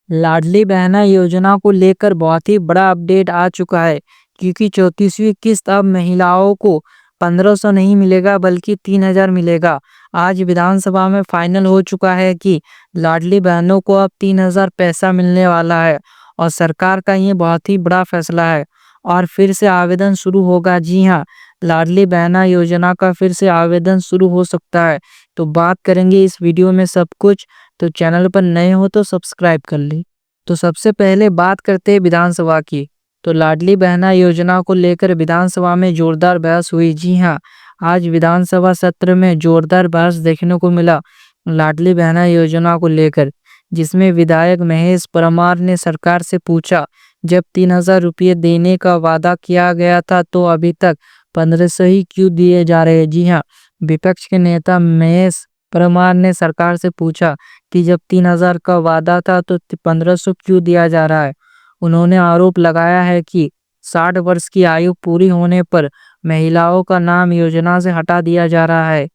लाडली बहना योजना को लेकर बहुत ही बड़ा अपडेट आ चुका है, क्योंकि 34वीं किस्त अब महिलाओं को 1500 नहीं मिलेगा बल्कि 3000 मिलेगा। आज विधानसभा में फाइनल हो चुका है कि लाडली बहनों को अब 3000 पैसा मिलने वाला है और सरकार का ये बहुत ही बड़ा फैसला है। और फिर से आवेदन शुरू होगा। जी हाँ, लाडली बहना योजना का फिर से आवेदन शुरू हो सकता है। तो बात करेंगे इस वीडियो में सब कुछ। तो चैनल पर नए हो तो सब्सक्राइब कर ले। तो सबसे पहले बात करते हैं विधानसभा की। तो लाडली बहना योजना को लेकर विधानसभा में जोरदार बहस हुई। जी हाँ, आज विधानसभा सत्र में जोरदार बहस देखने को मिला लाडली बहना योजना को लेकर, जिसमें विधायक महेश परमार ने सरकार से पूछा, जब 3000 रुपये देने का वादा किया गया था तो अभी तक 1500 ही क्यों दिए जा रहे हैं। जी हाँ, विपक्ष के नेता महेश परमार ने सरकार से पूछा कि जब 3000 का वादा था तो 1500 क्यों दिया जा रहा है। उन्होंने आरोप लगाया है कि 60 वर्ष की आयु पूरी होने पर महिलाओं का नाम योजना से हटा दिया जा रहा है।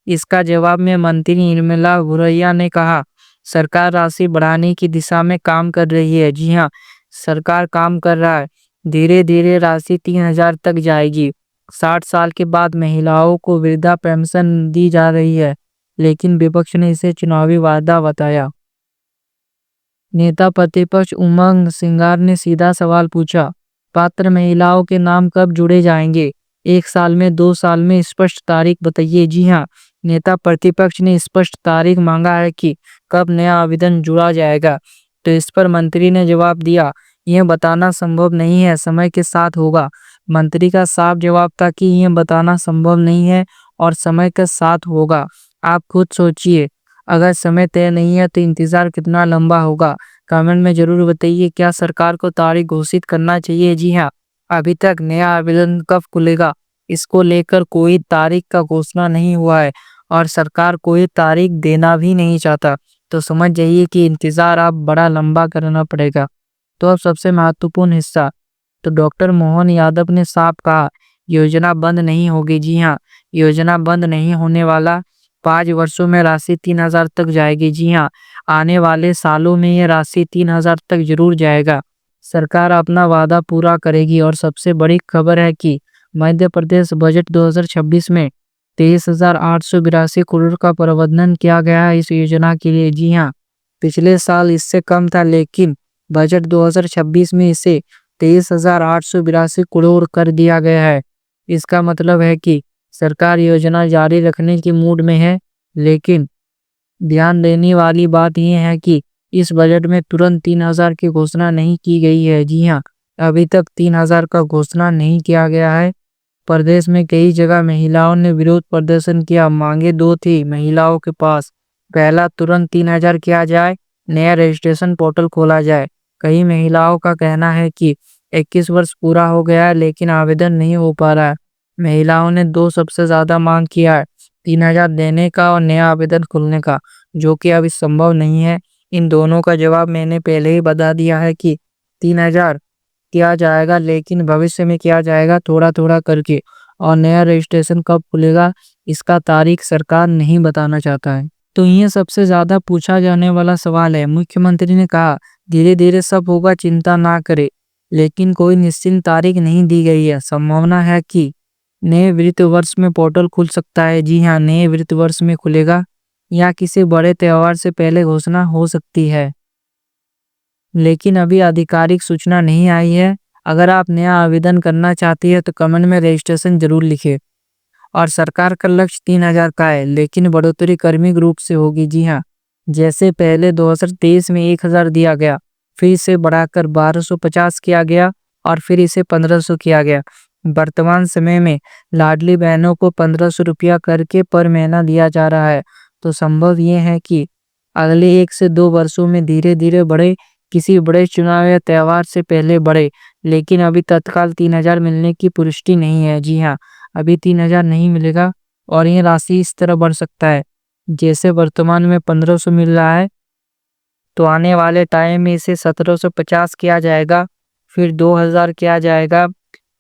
इसका जवाब में मंत्री निर्मला भूरैया ने कहा, सरकार राशि बढ़ाने की दिशा में काम कर रही है। जी हाँ, सरकार काम कर रहा है। धीरे धीरे राशि 3000 तक जाएगी। 60 साल के बाद महिलाओं को वृद्धा पेंशन दी जा रही है, लेकिन विपक्ष ने इसे चुनावी वादा बताया। नेता प्रतिपक्ष उमंग सिंगार ने सीधा सवाल पूछा, पात्र महिलाओं के नाम कब जुड़े जाएंगे? 1 साल में, 2 साल में? स्पष्ट तारीख बताइए। जी हाँ, नेता प्रतिपक्ष ने स्पष्ट तारीख मांगा है कि कब नया आवेदन जुड़ा जाएगा। तो इस पर मंत्री ने जवाब दिया, यह बताना संभव नहीं है, समय के साथ होगा। मंत्री का साफ जवाब था कि यह बताना संभव नहीं है और समय के साथ होगा। आप खुद सोचिए, अगर समय तय नहीं है तो इंतजार कितना लंबा होगा। कमेंट में जरूर बताइए, क्या सरकार को तारीख घोषित करना चाहिए? जी हाँ, अभी तक नया आवेदन कब खुलेगा इसको लेकर कोई तारीख का घोषणा नहीं हुआ है और सरकार कोई तारीख देना भी नहीं चाहता। तो समझ जाइए कि इंतजार अब बड़ा लंबा करना पड़ेगा। तो अब सबसे महत्वपूर्ण हिस्सा, तो डॉक्टर मोहन यादव ने साफ कहा, योजना बंद नहीं होगी। जी हाँ, योजना बंद नहीं होने वाला। 5 वर्षों में राशि 3000 तक जाएगी। जी हाँ, आने वाले सालों में ये राशि 3000 तक जरूर जाएगा। सरकार अपना वादा पूरा करेगी। और सबसे बड़ी खबर है कि मध्य प्रदेश बजट 2026 में 23,882 करोड़ का प्रावधान किया गया है इस योजना के लिए। जी हाँ, पिछले साल इससे कम था, लेकिन बजट 2026 में इसे 23,882 करोड़ कर दिया गया है। इसका मतलब है कि सरकार योजना जारी रखने की मूड में है। लेकिन ध्यान देने वाली बात यह है कि इस बजट में तुरंत 3000 की घोषणा नहीं की गई है। जी हाँ, अभी तक 3000 का घोषणा नहीं किया गया है। प्रदेश में कई जगह महिलाओं ने विरोध प्रदर्शन किया। मांगे दो थी महिलाओं के पास। पहला, तुरंत 3000 किया जाए, नया रजिस्ट्रेशन पोर्टल खोला जाए। कई महिलाओं का कहना है कि 21 वर्ष पूरा हो गया है लेकिन आवेदन नहीं हो पा रहा है। महिलाओं ने दो सबसे ज्यादा मांग किया है, 3000 देने का और नया आवेदन खुलने का, जो कि अभी संभव नहीं है। इन दोनों का जवाब मैंने पहले ही बता दिया है कि 3000 किया जाएगा, लेकिन भविष्य में किया जाएगा थोड़ा थोड़ा करके। और नया रजिस्ट्रेशन कब खुलेगा इसका तारीख सरकार नहीं बताना चाहता है। तो ये सबसे ज्यादा पूछा जाने वाला सवाल है। मुख्यमंत्री ने कहा, धीरे धीरे सब होगा, चिंता ना करे, लेकिन कोई निश्चित तारीख नहीं दी गई है। संभावना है कि नए वित्त वर्ष में पोर्टल खुल सकता है। जी हाँ, नए वित्त वर्ष में खुलेगा या किसी बड़े त्योहार से पहले घोषणा हो सकती है, लेकिन अभी आधिकारिक सूचना नहीं आई है। अगर आप नया आवेदन करना चाहती है तो कमेंट में रजिस्ट्रेशन जरूर लिखे। और सरकार का लक्ष्य 3000 का है, लेकिन बढ़ोतरी क्रमिक रूप से होगी। जी हाँ, जैसे पहले 2023 में 1000 दिया गया, फिर इसे बढ़ाकर 1250 किया गया और फिर इसे 1500 किया गया। वर्तमान समय में लाडली बहनों को 1500 रुपया करके पर महीना दिया जा रहा है। तो संभव ये है कि अगले 1 से 2 वर्षों में धीरे धीरे बढ़े, किसी बड़े चुनाव या त्योहार से पहले बढ़े। लेकिन अभी तत्काल 3000 मिलने की पुष्टि नहीं है। जी हाँ, अभी 3000 नहीं मिलेगा और ये राशि इस तरह बढ़ सकता है। जैसे वर्तमान में 1500 मिल रहा है, तो आने वाले टाइम में इसे 1750 किया जाएगा, फिर 2000 किया जाएगा,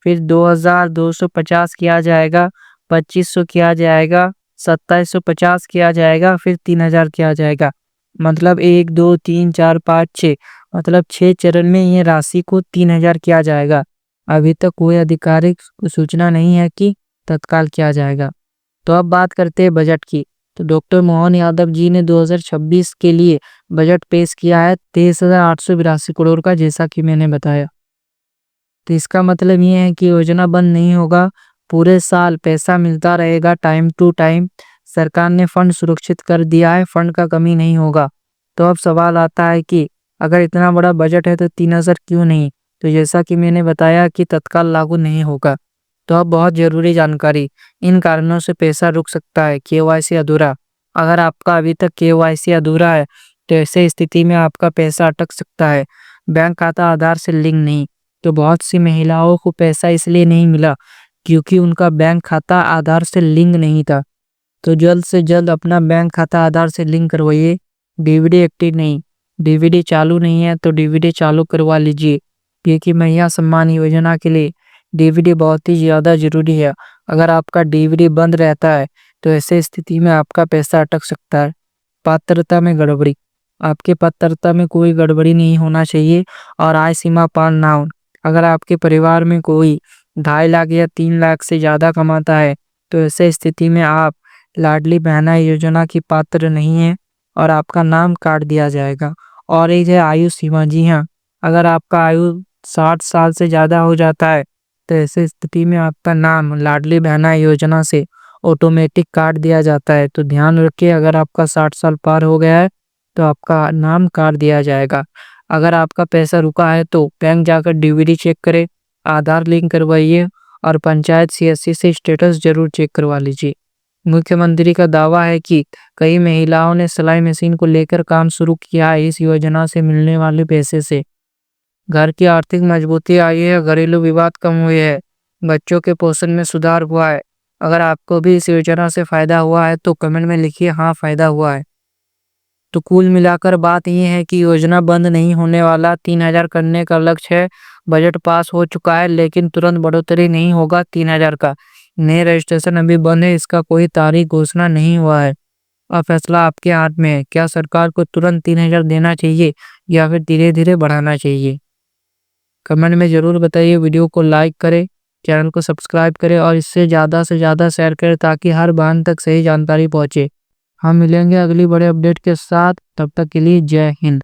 फिर 2250 किया जाएगा, 2500 किया जाएगा, 2750 किया जाएगा, फिर 3000 किया जाएगा। मतलब 1 2 3 4 5 6, मतलब 6 चरण में ये राशि को 3000 किया जाएगा। अभी तक कोई आधिकारिक सूचना नहीं है कि तत्काल किया जाएगा। तो अब बात करते हैं बजट की। तो डॉक्टर मोहन यादव जी ने 2026 के लिए बजट पेश किया है 23,882 करोड़ का, जैसा कि मैंने बताया। तो इसका मतलब ये है कि योजना बंद नहीं होगा, पूरे साल पैसा मिलता रहेगा टाइम टू टाइम। सरकार ने फंड सुरक्षित कर दिया है, फंड का कमी नहीं होगा। तो अब सवाल आता है कि अगर इतना बड़ा बजट है तो 3000 क्यों नहीं? तो जैसा कि मैंने बताया कि तत्काल लागू नहीं होगा। तो अब बहुत ज़रूरी जानकारी, इन कारणों से पैसा रुक सकता है। केवाईसी अधूरा, अगर आपका अभी तक केवाईसी अधूरा है तो ऐसे स्थिति में आपका पैसा अटक सकता है। बैंक खाता आधार से लिंक नहीं, तो बहुत सी महिलाओं को पैसा इसलिए नहीं मिला क्योंकि उनका बैंक खाता आधार से लिंक नहीं था। तो जल्द से जल्द अपना बैंक खाता आधार से लिंक करवाइए। डीवीडी एक्टिव नहीं, डीवीडी चालू नहीं है तो डीवीडी चालू करवा लीजिए, क्योंकि महिला सम्मान योजना के लिए डीवीडी बहुत ही ज़्यादा ज़रूरी है। अगर आपका डीवीडी बंद रहता है तो ऐसे स्थिति में आपका पैसा अटक सकता है। पात्रता में गड़बड़ी, आपके पात्रता में कोई गड़बड़ी नहीं होना चाहिए और आय सीमा पार ना हो। अगर आपके परिवार में कोई 2.5 लाख या 3 लाख से ज़्यादा कमाता है तो ऐसे स्थिति में आप लाडली बहना योजना की पात्र नहीं है और आपका नाम काट दिया जाएगा। और एक है आयु सीमा, जी हाँ, अगर आपका आयु 60 साल से ज़्यादा हो जाता है तो ऐसे स्थिति में आपका नाम लाडली बहना योजना से ऑटोमेटिक काट दिया जाता है। तो ध्यान रखिए, अगर आपका 60 साल पार हो गया है तो आपका नाम काट दिया जाएगा। अगर आपका पैसा रुका है तो बैंक जाकर डीवीडी चेक करें, आधार लिंक करवाइए और पंचायत सीएससी से स्टेटस जरूर चेक करवा लीजिए। मुख्यमंत्री का दावा है कि कई महिलाओं ने सिलाई मशीन को लेकर काम शुरू किया है। इस योजना से मिलने वाले पैसे से घर की आर्थिक मजबूती आई है, घरेलू विवाद कम हुए हैं, बच्चों के पोषण में सुधार हुआ है। अगर आपको भी इस योजना से फायदा हुआ है तो कमेंट में लिखिए हाँ फायदा हुआ है। तो कुल मिलाकर बात ये है कि योजना बंद नहीं होने वाला, 3000 करने का लक्ष्य है। बजट पास हो चुका है लेकिन तुरंत बढ़ोतरी नहीं होगा 3000 का। नए रजिस्ट्रेशन अभी बंद है, इसका कोई तारीख घोषणा नहीं हुआ है। अब फैसला आपके हाथ में है, क्या सरकार को तुरंत 3000 देना चाहिए या फिर धीरे धीरे बढ़ाना चाहिए? कमेंट में ज़रूर बताइए। वीडियो को लाइक करें, चैनल को सब्सक्राइब करें और इससे ज़्यादा से ज़्यादा शेयर करें ताकि हर बहन तक सही जानकारी पहुँचे। हम मिलेंगे अगली बड़े अपडेट के साथ, तब तक के लिए जय हिंद।